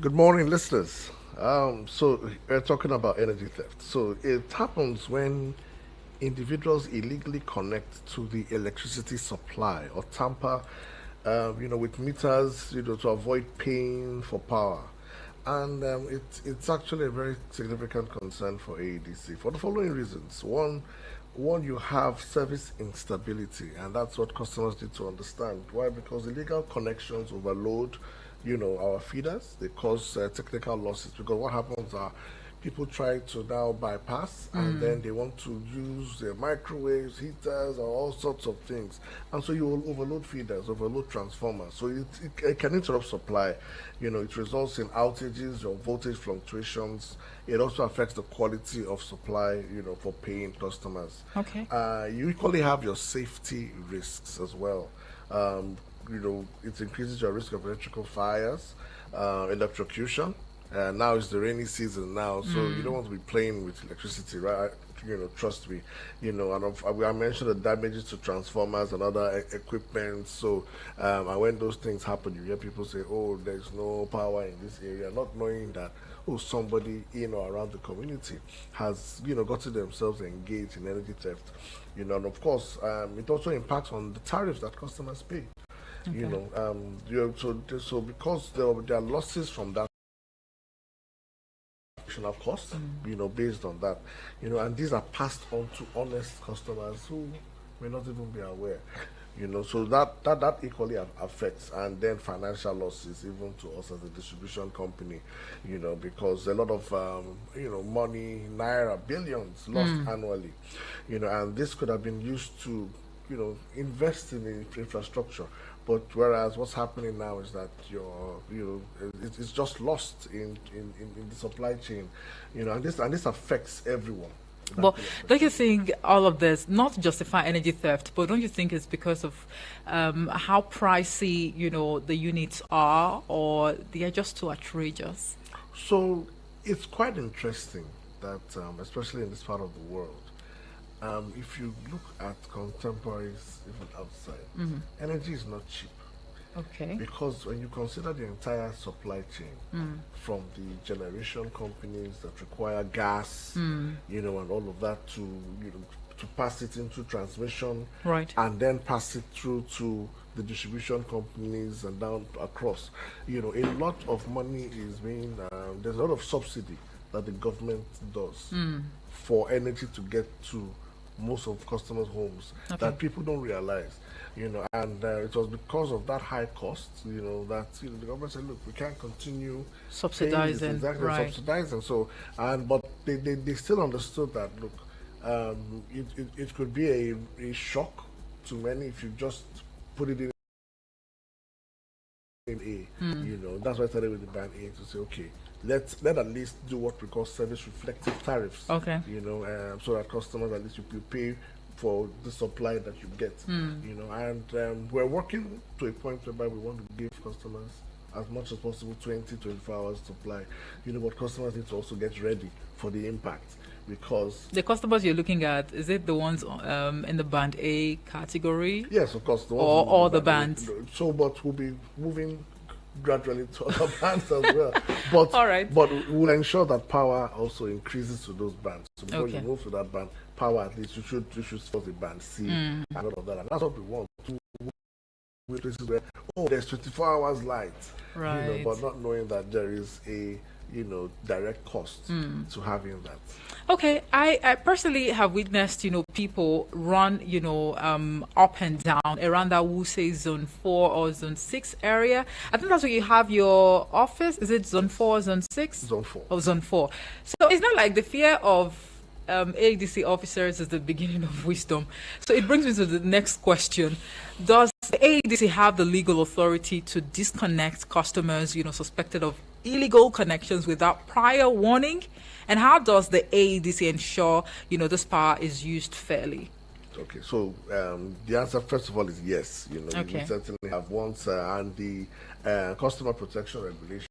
Good morning, listeners. So we're talking about energy theft. So it happens when individuals illegally connect to the electricity supply or tamper, with meters, to avoid paying for power. And it's actually a very significant concern for AEDC for the following reasons. One, you have service instability, and that's what customers need to understand. Why? Because illegal connections overload, our feeders. They cause technical losses. Because what happens are people try to now bypass, and then they want to use their microwaves, heaters, or all sorts of things, and so you will overload feeders, overload transformers. So it can interrupt supply. It results in outages or voltage fluctuations. It also affects the quality of supply, for paying customers. Okay. You equally have your safety risks as well. It increases your risk of electrical fires, electrocution. Now it's the rainy season now, so you don't want to be playing with electricity, right? Trust me. I mentioned the damages to transformers and other equipment. So, and when those things happen, you hear people say, "Oh, there's no power in this area," not knowing that somebody in or around the community has gotten themselves engaged in energy theft. And of course, it also impacts on the tariffs that customers pay. Okay. So because there are losses from that additional cost, based on that, and these are passed on to honest customers who may not even be aware. So that equally affects, and then financial losses even to us as a distribution company, because a lot of money, naira, billions lost annually, and this could have been used to invest in infrastructure. But whereas what's happening now is that it's just lost in the supply chain, and this affects everyone. But don't you think all of this not justify energy theft, but don't you think it's because of how pricey, the units are, or they are just too outrageous? So it's quite interesting that, especially in this part of the world, if you look at contemporaries even outside, energy is not cheap. Okay. Because when you consider the entire supply chain, from the generation companies that require gas, and all of that to pass it into transmission, Right. and then pass it through to the distribution companies and down across. A lot of money is being, there's a lot of subsidy that the government does for energy to get to most of customers' homes that people don't realize. And it was because of that high cost, that the government said, look, we can't continue Subsidizing, exactly right. subsidizing. So, but they still understood that, look, it could be a shock to many if you just put it in A. That's why I started with the band A to say, okay, let at least do what we call service reflective tariffs. Okay. So that customers at least you pay for the supply that you get. And we're working to a point whereby we want to give customers as much as possible 24 hours supply. But customers need to also get ready for the impact, because The customers you're looking at, is it the ones in the band A category? yes, of course, the ones Or who all will be the bands? So, but we'll be moving gradually to other bands as well. But All right. but we'll ensure that power also increases to those bands. So before you Okay. move to that band, power at least you should support the band C and all of that. And that's what we want to with places where there's 24 hours light. Right. But not knowing that there is a direct cost to having that. Okay, I personally have witnessed, people run, up and down around that Wuse Zone 4 or Zone 6 area. I think that's where you have your office. Is it Zone 4 or Zone 6? Zone 4. Oh, Zone 4. So it's not like the fear of ADC officers is the beginning of wisdom. So it brings me to the next question. Does the ADC have the legal authority to disconnect customers, suspected of illegal connections without prior warning? And how does the AEDC ensure, this power is used fairly? Okay, so the answer, first of all, is yes. Okay. We certainly have once, and the Customer Protection Regulation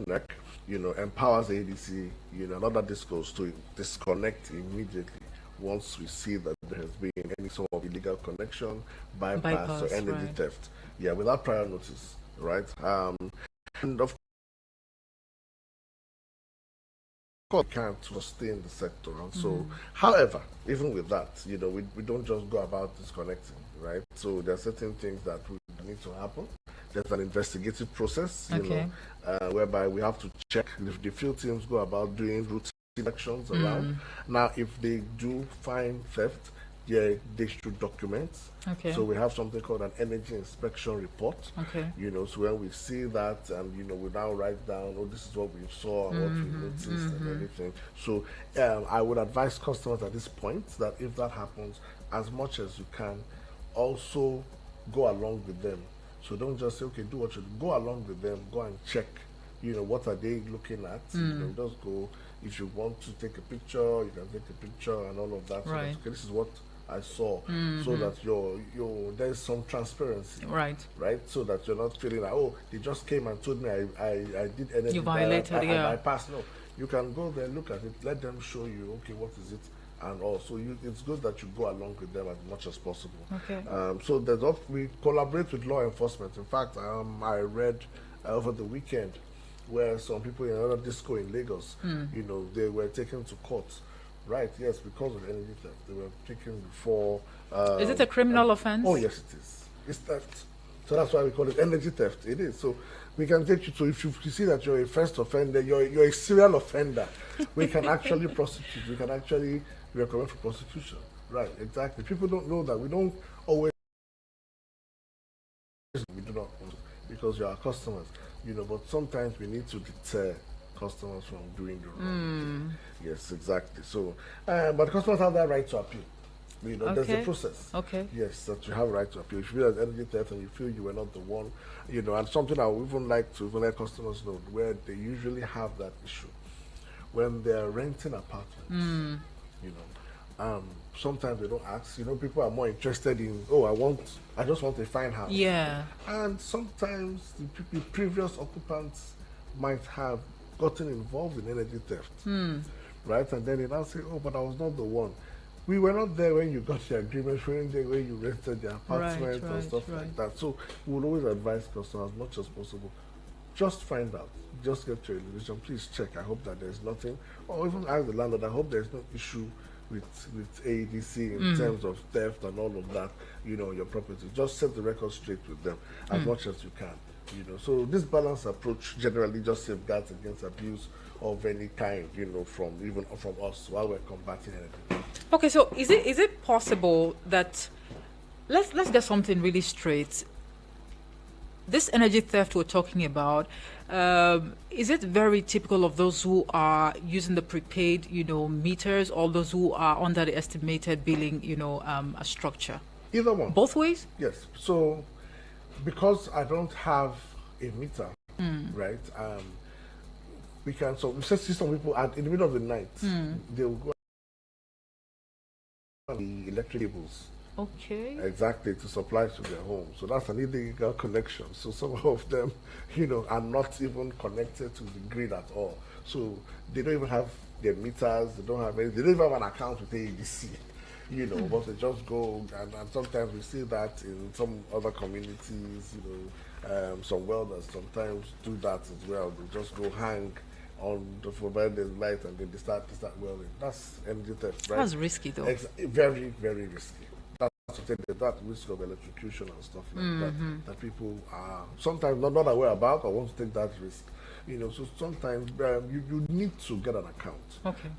NEC, empowers ADC, another discourse to disconnect immediately once we see that there has been any sort of illegal connection, bypass or energy right. theft. Yeah, without prior notice. right? And of course, can't sustain the sector. And so, however, even with that, we don't just go about disconnecting, right? So there are certain things that we need to happen. There's an investigative process, whereby we have to check if the field teams go about doing routine actions around. Now, if they do find theft, yeah, they should document. Okay. So we have something called an energy inspection report. Okay. So when we see that, and we now write down, oh, this is what we saw and what we noticed and everything. So I would advise customers at this point that if that happens, as much as you can, also go along with them. So don't just say, okay, do what you do. Go along with them. Go and check. What are they looking at? Just go. If you want to take a picture, you can take a picture and all of that. Right. So okay, this is what I saw, so that there's some transparency, right? So that you're not feeling like, oh, they just came and told me I did anything. You violated, I passed. No, you can go there, look at it, let them show you, okay, what is it, and also it's good that you go along with them as much as possible. Okay. So we collaborate with law enforcement. In fact, I read over the weekend where some people in another disco in Lagos, they were taken to court. Right, yes, because of energy theft. They were taken before. Is it a criminal offense? Oh, yes, it is. It's theft. So that's why we call it energy theft. It is. So we can take you to, if you see that you're a first offender, you're a serial offender, we can actually prosecute. We can actually recommend for prosecution. Right, exactly. People don't know that. We don't always, we do not, because you're our customers, but sometimes we need to deter customers from doing the wrong thing. Yes, exactly. So, but customers have that right to appeal. There's a process. Okay. Yes, that you have a right to appeal. If you feel there's energy theft and you feel you were not the one, and something I would even like to let customers know, where they usually have that issue when they're renting apartments. Sometimes they don't ask. People are more interested in, I just want a fine house. Yeah. And sometimes the previous occupants might have gotten involved in energy theft, right? And then they now say, oh, but I was not the one. We were not there when you got your agreement, we weren't there when you rented the apartment and stuff like that. So we would always advise customers as much as possible, just find out, just get your information, please check. I hope that there's nothing, or even ask the landlord, I hope there's no issue with Aedc in terms of theft and all of that, your property. Just set the record straight with them as much as you can. So this balanced approach generally just safeguards against abuse of any kind, from us while we're combating anything. Okay, so is it possible that let's get something really straight? This energy theft we're talking about, is it very typical of those who are using the prepaid, meters, or those who are under the estimated billing, a structure? Either one. Both ways? Yes. So because I don't have a meter, right? We see some people in the middle of the night, they'll go on the electric cables. Okay. Exactly, to supply to their home. So that's an illegal connection. So some of them, are not even connected to the grid at all. So they don't even have their meters. They don't have an account with Aedc. But they just go, and sometimes we see that in some other communities, some welders sometimes do that as well. They just go hang on the provided light and then they start welding. That's energy theft, right? That's risky though. Very, very risky. That's that risk of electrocution and stuff like that people are sometimes not aware about or want to take that risk. So sometimes you need to get an account. Okay.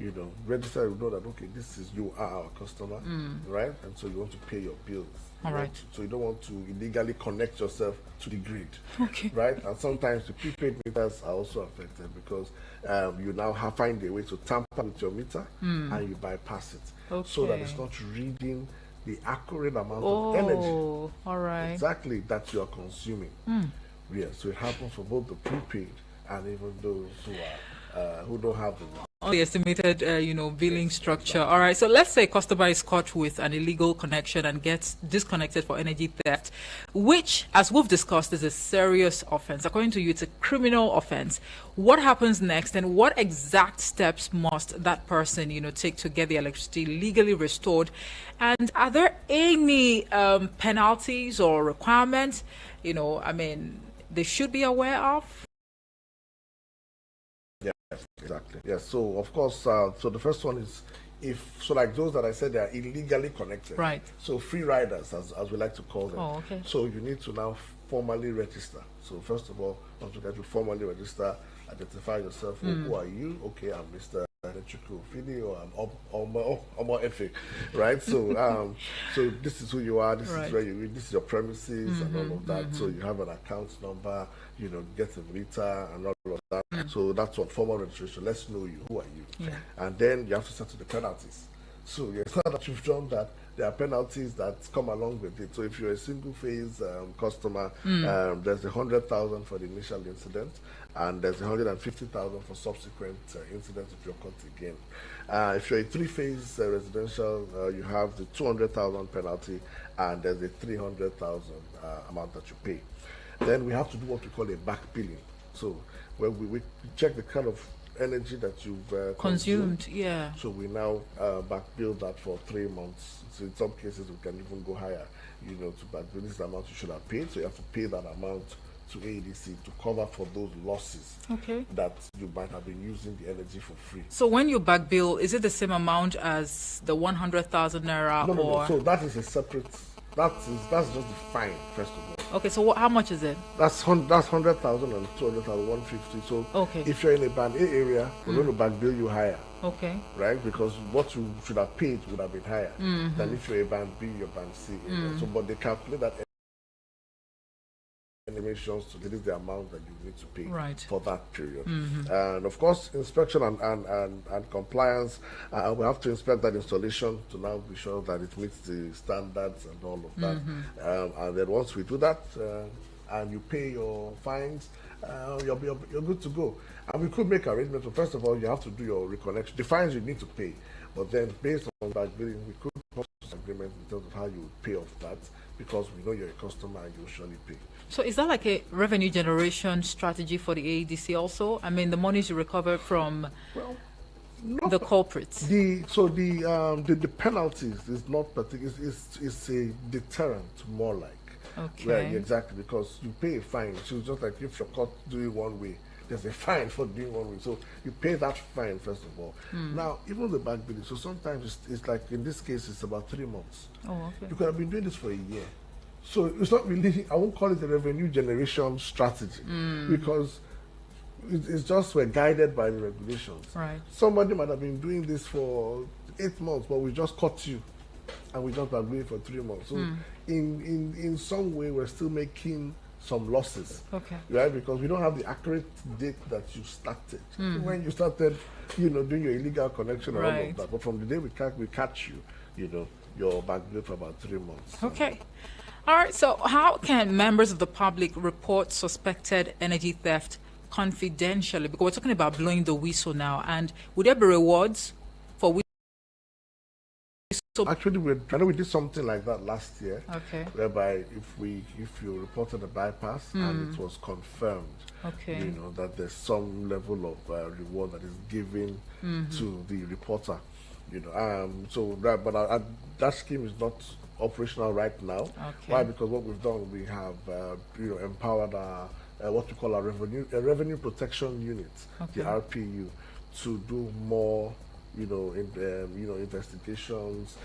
Register, you know that, okay, you are our customer, right? And so you want to pay your bills. All right. So you don't want to illegally connect yourself to the grid. Okay. Right? And sometimes the prepaid meters are also affected because you now find a way to tamper with your meter and you bypass it. Okay. So that it's not reading the accurate amount of energy. Oh, all right. Exactly, that you are consuming. Yes, so it happens for both the prepaid and even those who don't have the estimated, billing structure. All right. So let's say a customer is caught with an illegal connection and gets disconnected for energy theft, which, as we've discussed, is a serious offense. According to you, it's a criminal offense. What happens next, and what exact steps must that person, take to get the electricity legally restored? And are there any penalties or requirements? they should be aware of? Yes, exactly. Yes. So of course, so the first one is like those that I said they are illegally connected. Right. So free riders, as we like to call them. Oh, okay. So you need to now formally register. So first of all, once you get to formally register, identify yourself. Who are you? Okay, I'm Mr. Electrical Video. I'm Omo Efe, right? So so this is who you are. This Right. is where you live. This is your premises and all of that. So you have an account number. You know, get a meter and all of that. So that's what formal registration. Let's know you. Who are you? Yeah. And then you have to settle the penalties. So yes, now that you've done that, there are penalties that come along with it. So if you're a single phase customer, there's 100,000 for the initial incident, and there's 150,000 for subsequent incidents if you're caught again. If you're a three-phase residential, you have the 200,000 penalty, and there's a 300,000 amount that you pay. Then we have to do what we call a back billing. So when we check the kind of energy that you've Consumed, yeah. so we now back bill that for 3 months. So in some cases we can even go higher, you know, to back bill. This is the amount you should have paid. So you have to pay that amount to Aedc to cover for those losses that you might have been using the energy for free. So when you back bill, is it the same amount as the 100,000 naira? No. So that is a separate. That's just the fine, first of all. Okay, so how much is it? That's 100,000 and 200,000, 150. So if you're in a band A area, we're going to back bill you higher. Okay. Right? Because what you should have paid would have been higher than if you're a band B, you're band C area. So, but they calculate that animations to release the amount that you need to pay for that period. And of course, inspection and compliance, we have to inspect that installation to now be sure that it meets the standards and all of that. And then once we do that and you pay your fines, you're good to go. And we could make arrangements. So first of all, you have to do your reconnection. The fines you need to pay, but then based on that billing, we could come to an agreement in terms of how you would pay off that, because we know you're a customer and you'll surely pay. So is that like a revenue generation strategy for the Aedc also? I mean, the monies you recover from the culprits. The penalties is not particular. It's a deterrent, more like. Okay. Right, exactly, because you pay a fine. So it's just like if you're caught doing one way, there's a fine for doing one way. So you pay that fine first of all. Now, even the back billing. So sometimes it's like in this case, it's about 3 months. Oh, okay. You could have been doing this for a year. So it's not really, I won't call it a revenue generation strategy, because it's just we're guided by the regulations. Right. Somebody might have been doing this for 8 months, but we just caught you and we just agreed for 3 months. So in some way, we're still making some losses. Okay. Right? Because we don't have the accurate date that you started. When you started, you know, doing your illegal connection and all of that. But from the day we catch you, you know, you're back there for about 3 months. Okay. All right, so how can members of the public report suspected energy theft confidentially? Because we're talking about blowing the whistle now, and would there be rewards for whistle? Actually, I know we did something like that last year. Okay. Whereby if you reported a bypass and it was confirmed, you know, that there's some level of reward that is given to the reporter, you know. That scheme is not operational right now. Okay. Why? Because what we've done, we have empowered our what we call our revenue protection unit, the RPU, to do more, investigations.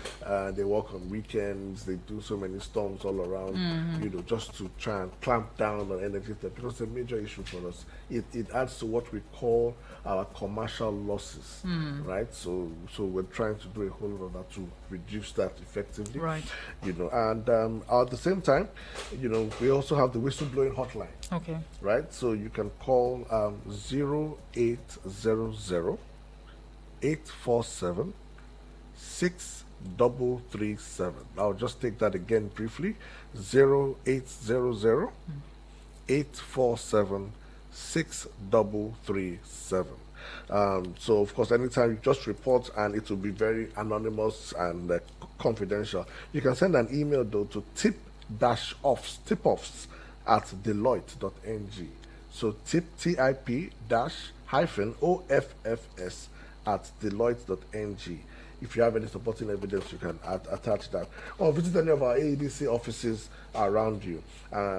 They work on weekends. They do so many storms all around, just to try and clamp down on energy theft, because it's a major issue for us. It adds to what we call our commercial losses, right? So we're trying to do a whole lot of that to reduce that effectively, right? And at the same time, we also have the whistleblowing hotline. Okay. Right. So you can call 0800 847 6337. I'll just take that again briefly. 0800 847 6337. So of course, anytime you just report, and it will be very anonymous and confidential. You can send an email though to tip-offs at deloitte.ng. So tip-OFFS at deloitte.ng. if you have any supporting evidence, you can attach that. Or visit any of our AEDC offices around you.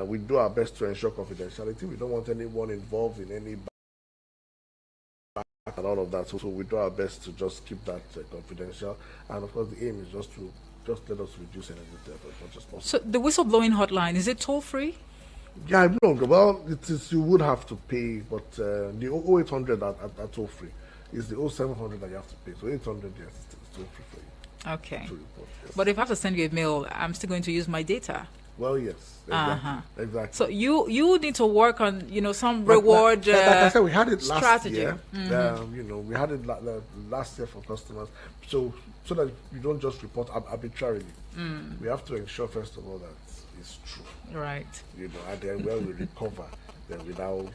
We do our best to ensure confidentiality. We don't want anyone involved in any and all of that. So we do our best to just keep that confidential. And of course, the aim is just let us reduce energy theft as much as possible. So the whistleblowing hotline, is it toll free? Yeah, no. Well, it is. You would have to pay, but the 0800 are toll free. It's the 0700 that you have to pay. So 800, yes, it's toll free for you. Okay. To report, yes. But if I have to send you a mail, I'm still going to use my data. Well, yes, exactly. Exactly. So you need to work on some reward. Like I said, we had it last strategy. year. We had it last year for customers. So that you don't just report arbitrarily. We have to ensure first of all that it's true. Right. And then when we recover, then we now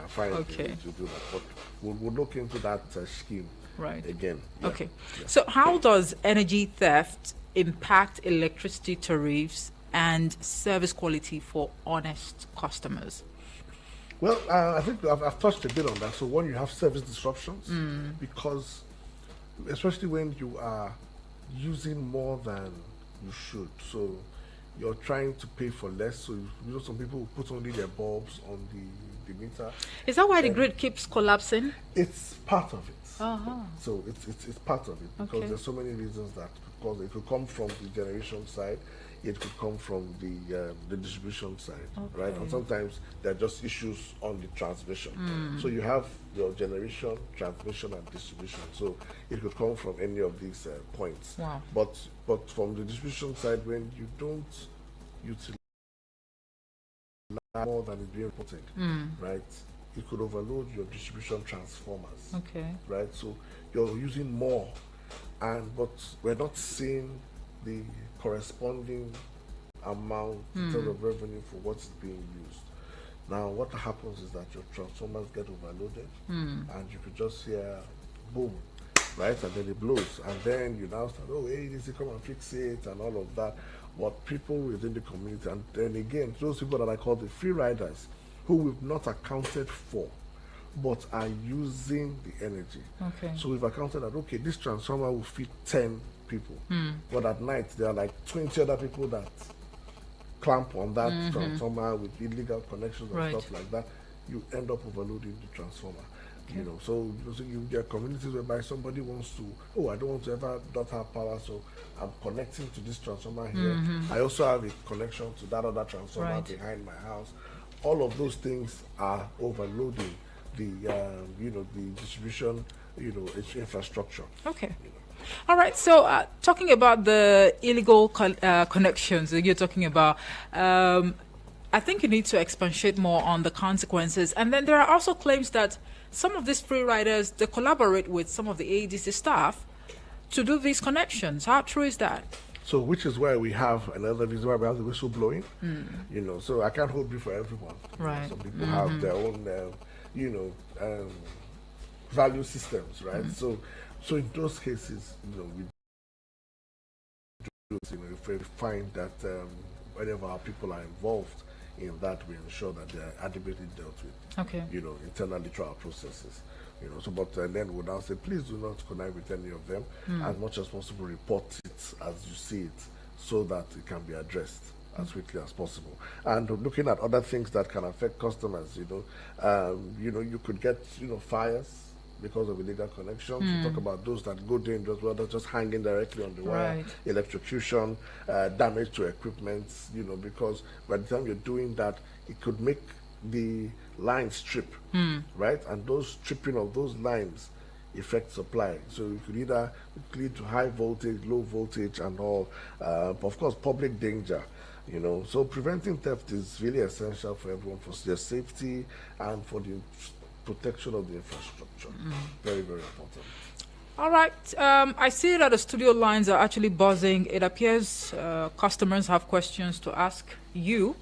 find a way to do that. But we'll look into that scheme. Right. Again. Yeah. Okay. Yeah. So how does energy theft impact electricity tariffs and service quality for honest customers? Well, I think I've touched a bit on that. So when you have service disruptions, because especially when you are using more than you should, so you're trying to pay for less. So some people put only their bulbs on the meter. Is that why the grid keeps collapsing? It's part of it. Uh-huh. So it's part of it because there's so many reasons that, because it could come from the generation side, it could come from the distribution side, right? And sometimes there are just issues on the transmission. So you have your generation, transmission, and distribution. So it could come from any of these points. Wow. But from the distribution side, when you don't utilize more than is being reported, right? It could overload your distribution transformers. Okay. Right? So you're using more, but we're not seeing the corresponding amount in terms of revenue for what's being used. Now, what happens is that your transformers get overloaded, and you could just hear boom, right? And then it blows, and then you now start, AEDC, come and fix it, and all of that. But people within the community, and then again, those people that I call the free riders, who we've not accounted for, but are using the energy. Okay. So we've accounted that, this transformer will fit 10 people, but at night there are like 20 other people that clamp on that transformer with illegal connections and stuff like that. You end up overloading the transformer. Okay. So there are communities whereby somebody wants to, I don't want to ever not have power, so I'm connecting to this transformer here. I also have a connection to that other transformer behind my house. All of those things are overloading the distribution infrastructure. Okay. All right. So talking about the illegal connections that you're talking about, I think you need to expatiate more on the consequences. And then there are also claims that some of these free riders, they collaborate with some of the AEDC staff to do these connections. How true is that? So, which is why we have another reason why we have the whistleblowing. So I can't hold brief for everyone. Right. Some people have their own, value systems, right? So in those cases, we do, if we find that whenever our people are involved in that, we ensure that they are adequately dealt with. Okay. Internally through our processes. But then we'll now say, please do not connect with any of them. As much as possible, report it as you see it, so that it can be addressed as quickly as possible. And looking at other things that can affect customers, you could get fires because of illegal connections. We talk about those that go dangerous, well, they're just hanging directly on the wire, electrocution, damage to equipment. Because by the time you're doing that, it could make the lines strip, right? And those stripping of those lines affect supply. So it could either lead to high voltage, low voltage, and all. Of course, public danger. So preventing theft is really essential for everyone, for their safety and for the protection of the infrastructure. Very, very important. All right. I see that the studio lines are actually buzzing. It appears customers have questions to ask you.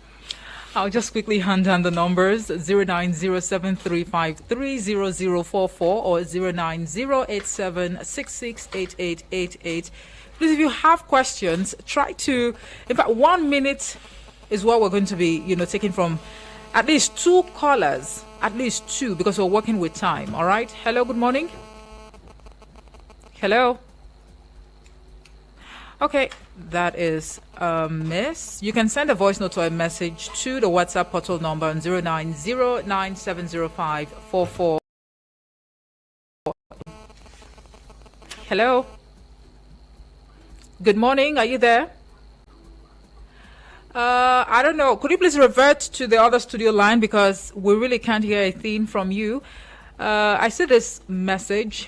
I'll just quickly hand down the numbers: 09073530044 or 09087668888. Please, if you have questions, try to. In fact, 1 minute is what we're going to be, taking from at least two callers, because we're working with time. All right. Hello. Good morning. Hello. Okay, that is a miss. You can send a voice note or a message to the WhatsApp portal number on 090970544. Hello. Good morning. Are you there? I don't know. Could you please revert to the other studio line because we really can't hear a thing from you. I see this message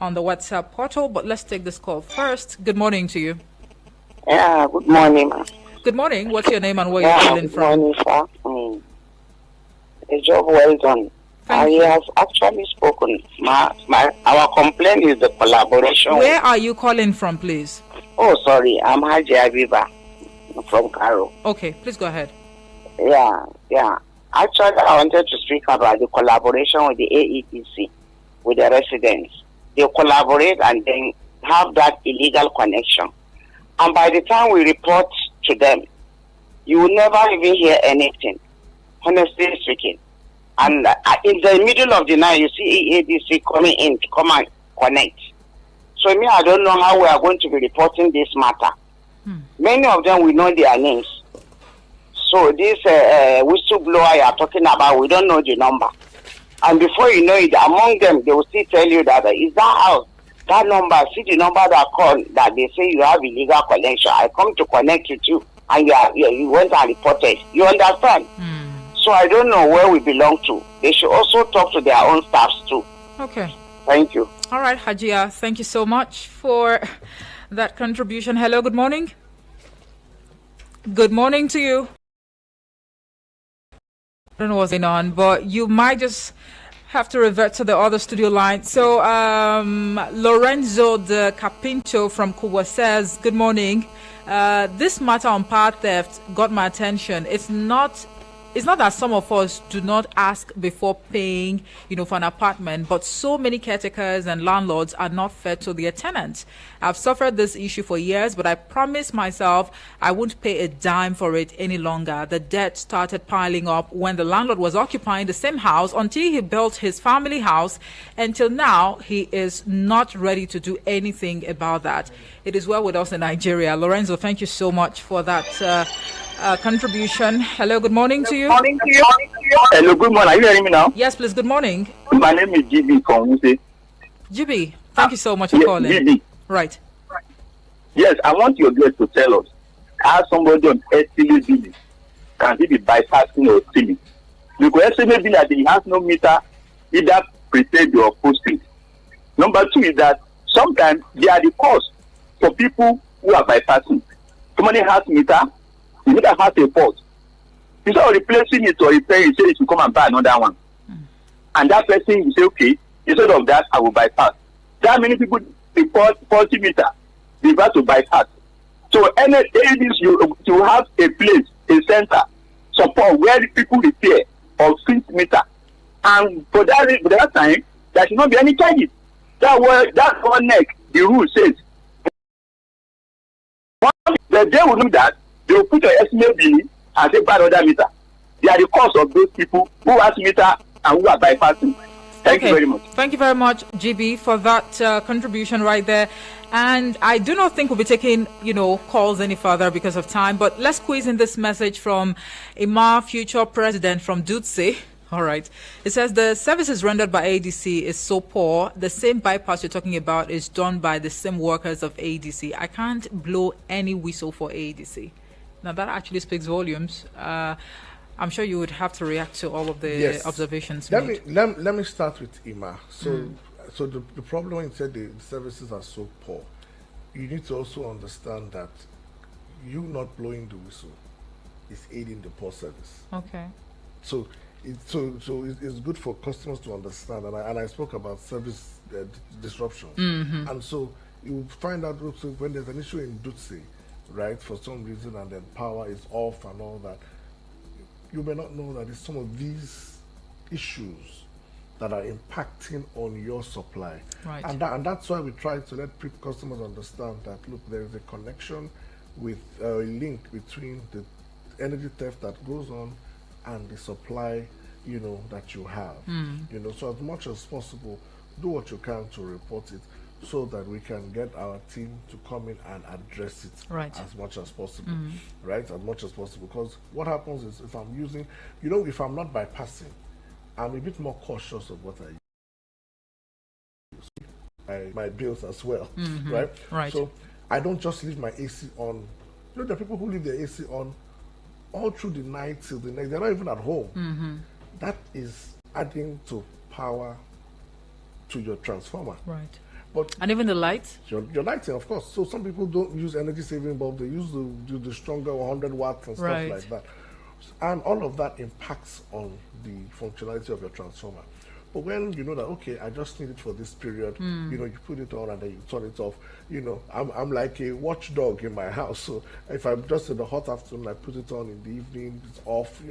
on the WhatsApp portal, but let's take this call first. Good morning to you. Yeah, good morning, ma'am. Good morning. What's your name and where you're calling from? Good morning, sir. A job well done. He has actually spoken. Our complaint is the collaboration. Where are you calling from, please? Oh, sorry. I'm Haji Abiba from Cairo. Okay, please go ahead. Yeah. Actually, I wanted to speak about the collaboration with the AEDC, with the residents. They collaborate and then have that illegal connection. And by the time we report to them, you will never even hear anything, honestly speaking. And in the middle of the night, you see AEDC coming in to come and connect. So I don't know how we are going to be reporting this matter. Many of them, we know their names. So this whistleblower you are talking about, we don't know the number. And before you know it, among them, they will still tell you that is that house, that number, see the number that call that they say you have illegal connection. I come to connect with you, and you went and reported. You understand? So I don't know where we belong to. They should also talk to their own staffs too. Okay. Thank you. All right, Hajia, thank you so much for that contribution. Hello, good morning. Good morning to you. I don't know what's going on, but you might just have to revert to the other studio line. So Lorenzo de Capinto from Cuba says, good morning. This matter on power theft got my attention. It's not that some of us do not ask before paying, for an apartment, but so many caretakers and landlords are not fair to their tenants. I've suffered this issue for years, but I promised myself I wouldn't pay a dime for it any longer. The debt started piling up when the landlord was occupying the same house until he built his family house. Until now, he is not ready to do anything about that. It is well with us in Nigeria. Lorenzo, thank you so much for that contribution. Hello, good morning to you. Hello, good morning. Are you hearing me now? Yes, please. Good morning. My name is GB from Wuse. GB, thank you so much for calling. GB. Right. Yes, I want your guest to tell us how somebody on estimate billing can he be bypassing or stealing. Because estimate billing that he has no meter, either prepaid or posted. Number two is that sometimes they are the cost for people who are bypassing. Somebody has meter, the meter has a fault. Instead of replacing it or repairing it, say you should come and buy another one. And that person will say, okay, instead of that, I will bypass. There are many people report 40 meter, they got to bypass. So any areas you have a place, a center, support where the people repair or fix meter. And for that time, there should not be any charges. That's one neck, the rule says. The day will do that, they will put an estimate billing and say buy another meter. They are the cost of those people who has meter and who are bypassing. Thank you very much. Thank you very much, GB, for that contribution right there. And I do not think we'll be taking, calls any further because of time. But let's squeeze in this message from Imar, future president from Dutse. All right. It says the services rendered by ADC is so poor. The same bypass you're talking about is done by the same workers of ADC. I can't blow any whistle for ADC. Now, that actually speaks volumes. I'm sure you would have to react to all of the observations made. Let me start with Ima. So the problem when you said the services are so poor, you need to also understand that you not blowing the whistle is aiding the poor service. Okay. So it's good for customers to understand, and I spoke about service disruption, and so you find out also when there's an issue in Dutse, right, for some reason, and then power is off and all that. You may not know that it's some of these issues that are impacting on your supply. Right. And that's why we try to let customers understand that, look, there is a connection with a link between the energy theft that goes on and the supply, that you have. So as much as possible, do what you can to report it so that we can get our team to come in and address it Right. as much as possible, right? As much as possible. Because what happens is if I'm using, if I'm not bypassing, I'm a bit more cautious of what I use. My bills as well, right? Right. So I don't just leave my AC on. There are people who leave their AC on all through the night till the next. They're not even at home. That is adding to power to your transformer. Right. But And even the lights? your lighting, of course. So some people don't use energy saving bulb. They use the stronger 100 watts and stuff Right. like that. And all of that impacts on the functionality of your transformer. But when you know that, okay, I just need it for this period, you put it on and then you turn it off. I'm like a watchdog in my house. So if I'm just in the hot afternoon, I put it on in the evening, it's off,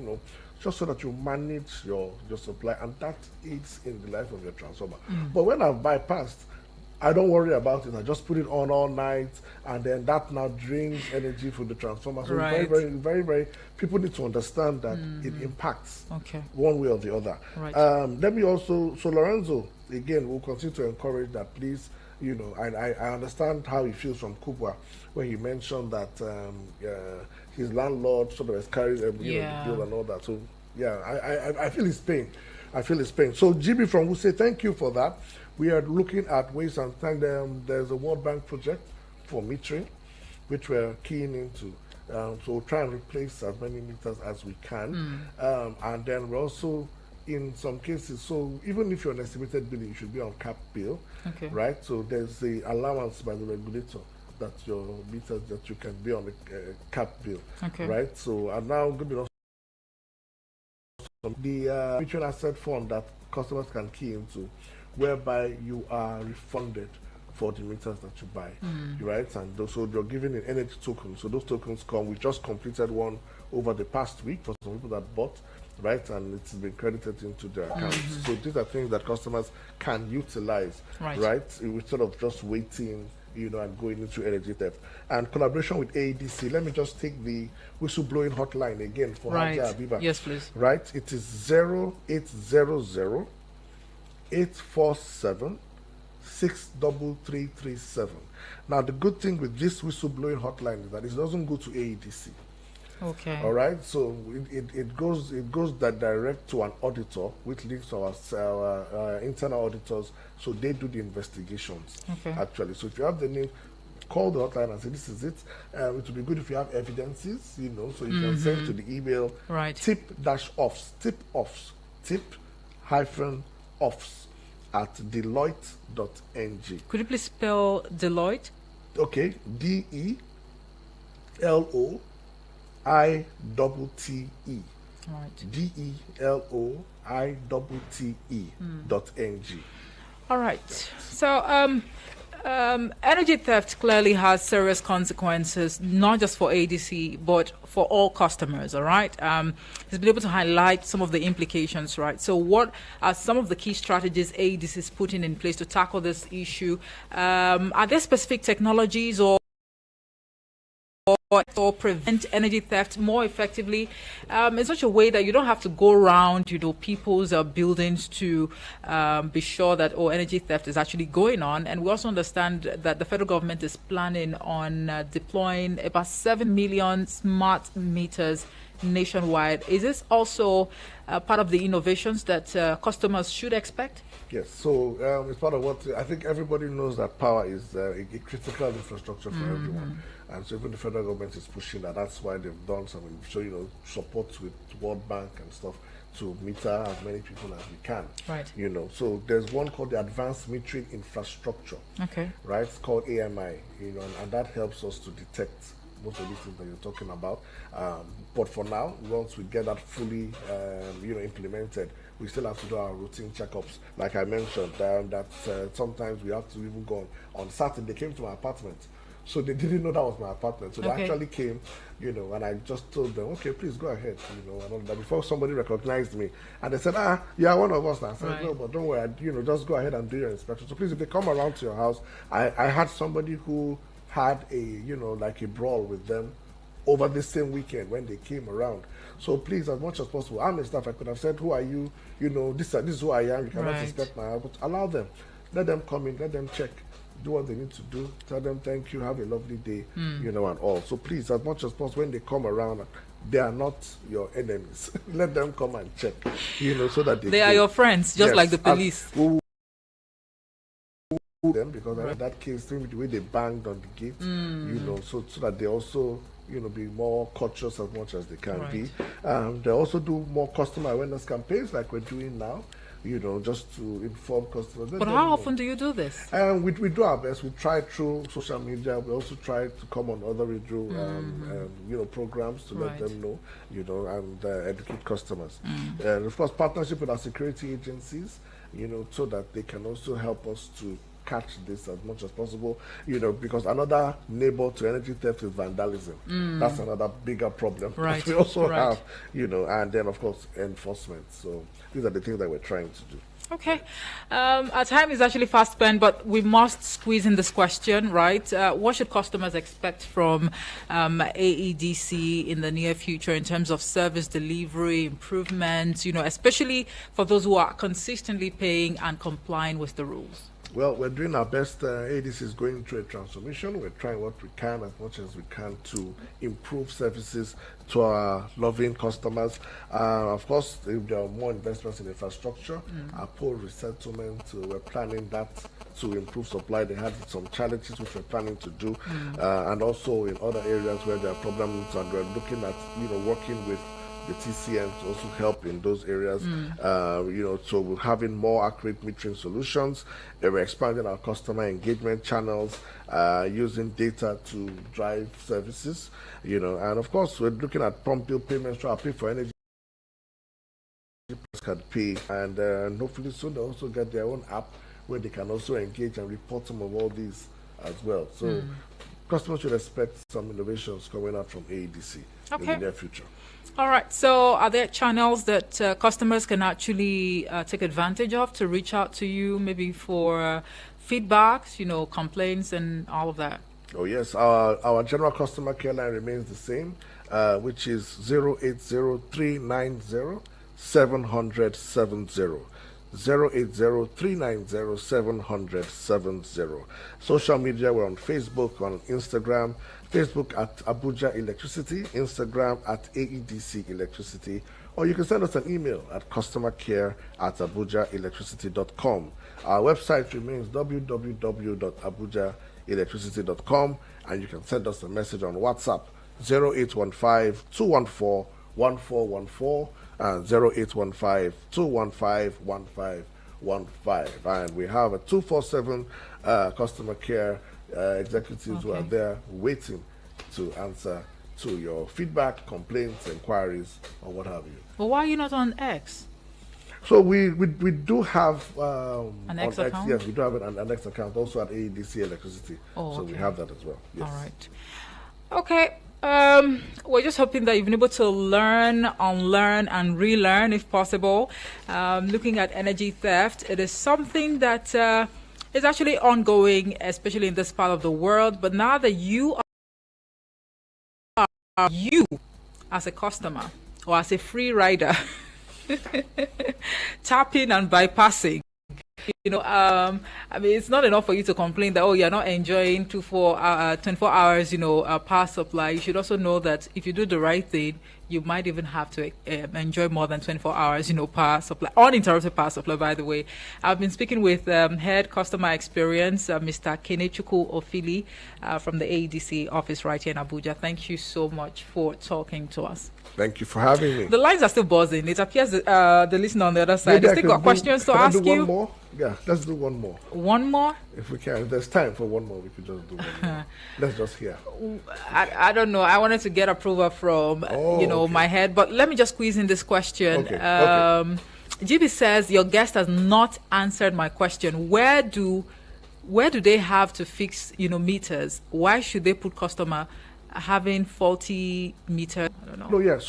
just so that you manage your supply, and that aids in the life of your transformer. But when I've bypassed, I don't worry about it. I just put it on all night, and then that now drains energy from the transformer. So Right. it's very, very, very, very. People need to understand that it impacts Okay. one way or the other. Right. Let me also. So Lorenzo, again, will continue to encourage that. Please, I understand how he feels from Kubwa when he mentioned that his landlord sort of is carrying the bill and all that. So yeah, I feel his pain. I feel his pain. So GB from Wuse, thank you for that. We are looking at ways, and thank them. There's a World Bank project for metering, which we're keying into. So we'll try and replace as many meters as we can. And then we're also, in some cases, so even if you're on estimated billing, you should be on cap bill, Okay. right? So there's the allowance by the regulator that your meters that you can be on the cap bill, Okay. right? So and now good enough. The mutual asset fund that customers can key into, whereby you are refunded for the meters that you buy, right? And so you're given an energy token. So those tokens come. We just completed one over the past week for some people that bought, right? And it's been credited into their accounts. So these are things that customers can utilize, Right. Instead of just waiting, and going into energy theft. And collaboration with Aedc. Let me just take the whistleblowing hotline again for Right. Haja Abiba. Yes, please. Right? It is 0800 847 63337. Now, the good thing with this whistleblowing hotline is that it doesn't go to AEDC. Okay. All right, so it goes that direct to an auditor, which links to our internal auditors, so they do the investigations. Okay. Actually, so if you have the name, call the hotline and say this is it. It would be good if you have evidences, so you can send to the email. Right. Tip-offs, tip-offs at Deloitte.ng. Could you please spell Deloitte? Okay, DELOITTE. Right. DELOITTE.ng. All right. So, energy theft clearly has serious consequences, not just for ADC, but for all customers, all right? He's been able to highlight some of the implications, right? So what are some of the key strategies ADC is putting in place to tackle this issue? Are there specific technologies or prevent energy theft more effectively in such a way that you don't have to go around, people's buildings to be sure that energy theft is actually going on? And we also understand that the federal government is planning on deploying about 7 million smart meters nationwide. Is this also part of the innovations that customers should expect? Yes, so it's part of what I think everybody knows, that power is a critical infrastructure for everyone. And so even the federal government is pushing that. That's why they've done some support with World Bank and stuff to meter as many people as we can. Right. So there's one called the Advanced Metering Infrastructure. Okay. Right, it's called AMI, and that helps us to detect most of these things that you're talking about. But for now, once we get that fully, implemented, we still have to do our routine checkups. Like I mentioned, that sometimes we have to even go on Saturday. They came to my apartment, so they didn't know that was my apartment. So they actually came, and I just told them, okay, please go ahead, and all that, before somebody recognized me. And they said, yeah, one of us now. I said, no, but don't worry, just go ahead and do your inspection. So please, if they come around to your house, I had somebody who had a like a brawl with them over the same weekend when they came around. So please, as much as possible, I'm a staff. I could have said, who are you? This is who I am. You cannot inspect my house, but allow them. Let them come in. Let them check. do what they need to do, tell them thank you, have a lovely day, and all. So please, as much as possible, when they come around, they are not your enemies. Let them come and check, so that they are your friends, just like the police. Them, because in that case, the way they banged on the gate, so that they also be more cautious as much as they can be. They also do more customer awareness campaigns like we're doing now, just to inform customers. But how often do you do this? We do our best. We try through social media. We also try to come on other radio, programs to let them know, and educate customers. And of course, partnership with our security agencies, so that they can also help us to catch this as much as possible, because another neighbor to energy theft is vandalism. That's another bigger problem. Right. We also have, and then of course enforcement. So these are the things that we're trying to do. Okay. Our time is actually fast spent, but we must squeeze in this question, right? What should customers expect from AEDC in the near future in terms of service delivery, improvements, especially for those who are consistently paying and complying with the rules? Well, we're doing our best. AEDC is going through a transformation. We're trying what we can, as much as we can, to improve services to our loving customers. Of course, if there are more investments in infrastructure, our pole resettlement, we're planning that to improve supply. They had some challenges which we're planning to do, and also in other areas where there are problems, and we're looking at working with the TCN to also help in those areas. So we're having more accurate metering solutions. We're expanding our customer engagement channels, using data to drive services, and of course we're looking at prompt bill payments to our pay for energy can pay, and hopefully soon they'll also get their own app where they can also engage and report some of all these as well. So customers should expect some innovations coming out from AEDC in the near future. All right. So are there channels that customers can actually take advantage of to reach out to you, maybe for feedbacks, complaints and all of that? Oh, yes. Our general customer care line remains the same, which is 080-390-700-70. 080-390-700-70. Social media, we're on Facebook, on Instagram. Facebook at Abuja Electricity, Instagram at AEDC Electricity, or you can send us an email at customercare@abujaelectricity.com. Our website remains www.abujaelectricity.com, and you can send us a message on WhatsApp 0815-214-1414 and 0815-215-1515. And we have a 247 customer care executives who are there waiting to answer to your feedback, complaints, inquiries, or what have you. Well, why are you not on X? So we do have an X account? Yes, we do have an X account also at AEDC Electricity. So we have that as well. Yes. All right. Okay. We're just hoping that you've been able to learn, unlearn, and relearn, if possible. Looking at energy theft, it is something that is actually ongoing, especially in this part of the world. But now that you as a customer or as a free rider tapping and bypassing, I mean, it's not enough for you to complain that, you're not enjoying 24 hours, power supply. You should also know that if you do the right thing, you might even have to enjoy more than 24 hours, power supply, uninterrupted power supply, by the way. I've been speaking with Head Customer Experience, Mr. Kenechukwu Ofili from the AEDC office right here in Abuja. Thank you so much for talking to us. Thank you for having me. The lines are still buzzing. It appears the listener on the other side has still got questions to ask you. One more? Yeah, let's do one more. One more? If we can. If there's time for one more, we could just do one more. Let's just hear. I don't know. I wanted to get approval from, my head. But let me just squeeze in this question. Okay. GB says, your guest has not answered my question. Where do they have to fix, meters? Why should they put customer having faulty meter? I don't know. No, yes.